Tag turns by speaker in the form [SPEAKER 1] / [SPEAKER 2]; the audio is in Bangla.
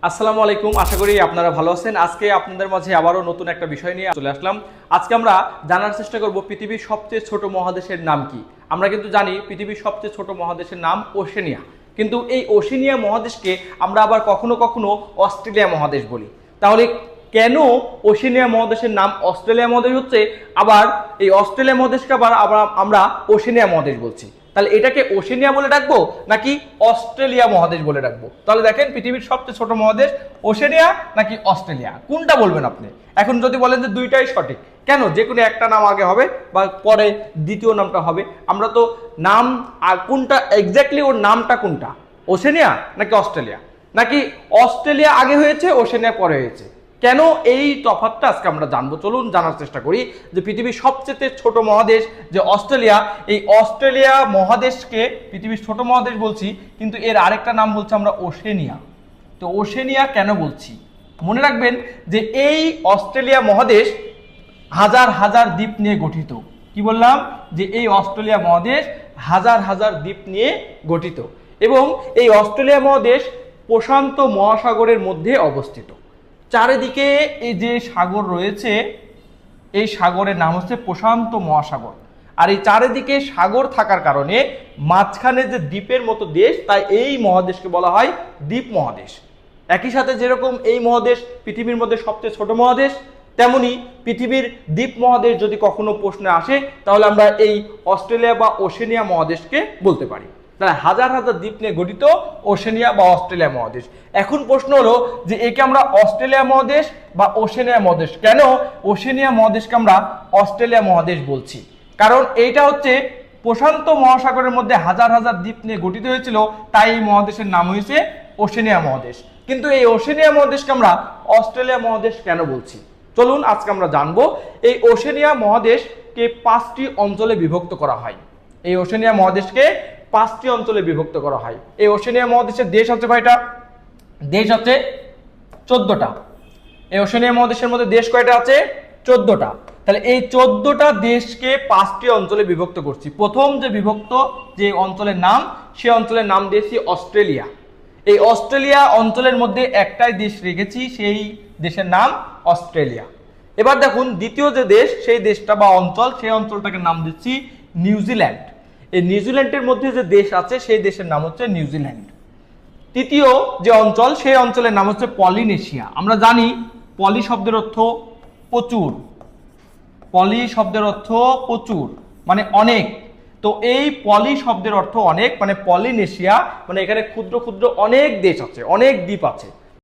[SPEAKER 1] আসসালামু আলাইকুম, আশা করি আপনারা ভালো আছেন। আজকে আপনাদের মাঝে আবারও নতুন একটা বিষয় নিয়ে চলে আসলাম। আজকে আমরা জানার চেষ্টা করব পৃথিবীর সবচেয়ে ছোট মহাদেশের নাম কি। আমরা কিন্তু জানি পৃথিবীর সবচেয়ে ছোট মহাদেশের নাম ওশেনিয়া, কিন্তু এই ওশেনিয়া মহাদেশকে আমরা আবার কখনো কখনো অস্ট্রেলিয়া মহাদেশ বলি। তাহলে কেন ওশেনিয়া মহাদেশের নাম অস্ট্রেলিয়া মহাদেশ হচ্ছে, আবার এই অস্ট্রেলিয়া মহাদেশকে আবার আমরা ওশেনিয়া মহাদেশ বলছি? তাহলে এটাকে ওশেনিয়া বলে ডাকবো নাকি অস্ট্রেলিয়া মহাদেশ বলে ডাকবো? তাহলে দেখেন, পৃথিবীর সবচেয়ে ছোট মহাদেশ ওশেনিয়া নাকি অস্ট্রেলিয়া, কোনটা বলবেন আপনি? এখন যদি বলেন যে দুইটাই সঠিক, কেন? যে কোনো একটা নাম আগে হবে বা পরে দ্বিতীয় নামটা হবে। আমরা তো নাম কোনটা এক্স্যাক্টলি, ওর নামটা কোনটা, ওশেনিয়া নাকি অস্ট্রেলিয়া, নাকি অস্ট্রেলিয়া আগে হয়েছে ওশেনিয়া পরে হয়েছে? কেন এই তফাৎটা আজকে আমরা জানবো। চলুন জানার চেষ্টা করি যে পৃথিবীর সবচেয়ে ছোট মহাদেশ যে অস্ট্রেলিয়া, এই অস্ট্রেলিয়া মহাদেশকে পৃথিবীর ছোট মহাদেশ বলছি, কিন্তু এর আরেকটা নাম বলছি আমরা ওশেনিয়া। তো ওশেনিয়া কেন বলছি? মনে রাখবেন যে এই অস্ট্রেলিয়া মহাদেশ হাজার হাজার দ্বীপ নিয়ে গঠিত। কি বললাম? যে এই অস্ট্রেলিয়া মহাদেশ হাজার হাজার দ্বীপ নিয়ে গঠিত, এবং এই অস্ট্রেলিয়া মহাদেশ প্রশান্ত মহাসাগরের মধ্যে অবস্থিত। চারিদিকে এই যে সাগর রয়েছে, এই সাগরের নাম হচ্ছে প্রশান্ত মহাসাগর। আর এই চারিদিকে সাগর থাকার কারণে মাঝখানে যে দ্বীপের মতো দেশ, তাই এই মহাদেশকে বলা হয় দ্বীপ মহাদেশ। একই সাথে যেরকম এই মহাদেশ পৃথিবীর মধ্যে সবচেয়ে ছোট মহাদেশ, তেমনি পৃথিবীর দ্বীপ মহাদেশ যদি কখনো প্রশ্নে আসে, তাহলে আমরা এই অস্ট্রেলিয়া বা ওশেনিয়া মহাদেশকে বলতে পারি। তাহলে হাজার হাজার দ্বীপ নিয়ে গঠিত ওশেনিয়া বা অস্ট্রেলিয়া মহাদেশ। এখন প্রশ্ন হলো যে একে আমরা অস্ট্রেলিয়া মহাদেশ বা ওশেনিয়া মহাদেশ, কেন ওশেনিয়া মহাদেশকে আমরা অস্ট্রেলিয়া মহাদেশ বলছি? কারণ এইটা হচ্ছে প্রশান্ত মহাসাগরের মধ্যে হাজার হাজার দ্বীপ নিয়ে গঠিত হয়েছিল, তাই এই মহাদেশের নাম হয়েছে ওশেনিয়া মহাদেশ। কিন্তু এই ওশেনিয়া মহাদেশকে আমরা অস্ট্রেলিয়া মহাদেশ কেন বলছি? চলুন আজকে আমরা জানবো। এই ওশেনিয়া মহাদেশকে 5টি অঞ্চলে বিভক্ত করা হয়। এই ওশেনিয়া মহাদেশকে 5টি অঞ্চলে বিভক্ত করা হয়। এই ওশেনিয়া মহাদেশের দেশ হচ্ছে কয়টা? দেশ হচ্ছে 14টা। এই ওশেনিয়া মহাদেশের মধ্যে দেশ কয়টা আছে? 14টা। তাহলে এই 14টা দেশকে 5টি অঞ্চলে বিভক্ত করছি। প্রথম যে বিভক্ত যে অঞ্চলের নাম, সেই অঞ্চলের নাম দিয়েছি অস্ট্রেলিয়া। এই অস্ট্রেলিয়া অঞ্চলের মধ্যে একটাই দেশ রেখেছি, সেই দেশের নাম অস্ট্রেলিয়া। এবার দেখুন, দ্বিতীয় যে দেশ, সেই দেশটা বা অঞ্চল, সেই অঞ্চলটাকে নাম দিচ্ছি নিউজিল্যান্ড। এই নিউজিল্যান্ডের মধ্যে যে দেশ আছে, সেই দেশের নাম হচ্ছে নিউজিল্যান্ড। তৃতীয় যে অঞ্চল, সেই অঞ্চলের নাম হচ্ছে পলিনেশিয়া। আমরা জানি পলি শব্দের অর্থ প্রচুর, পলি শব্দের অর্থ প্রচুর মানে অনেক। তো এই পলি শব্দের অর্থ অনেক, মানে পলিনেশিয়া মানে এখানে ক্ষুদ্র ক্ষুদ্র অনেক দেশ আছে, অনেক দ্বীপ আছে।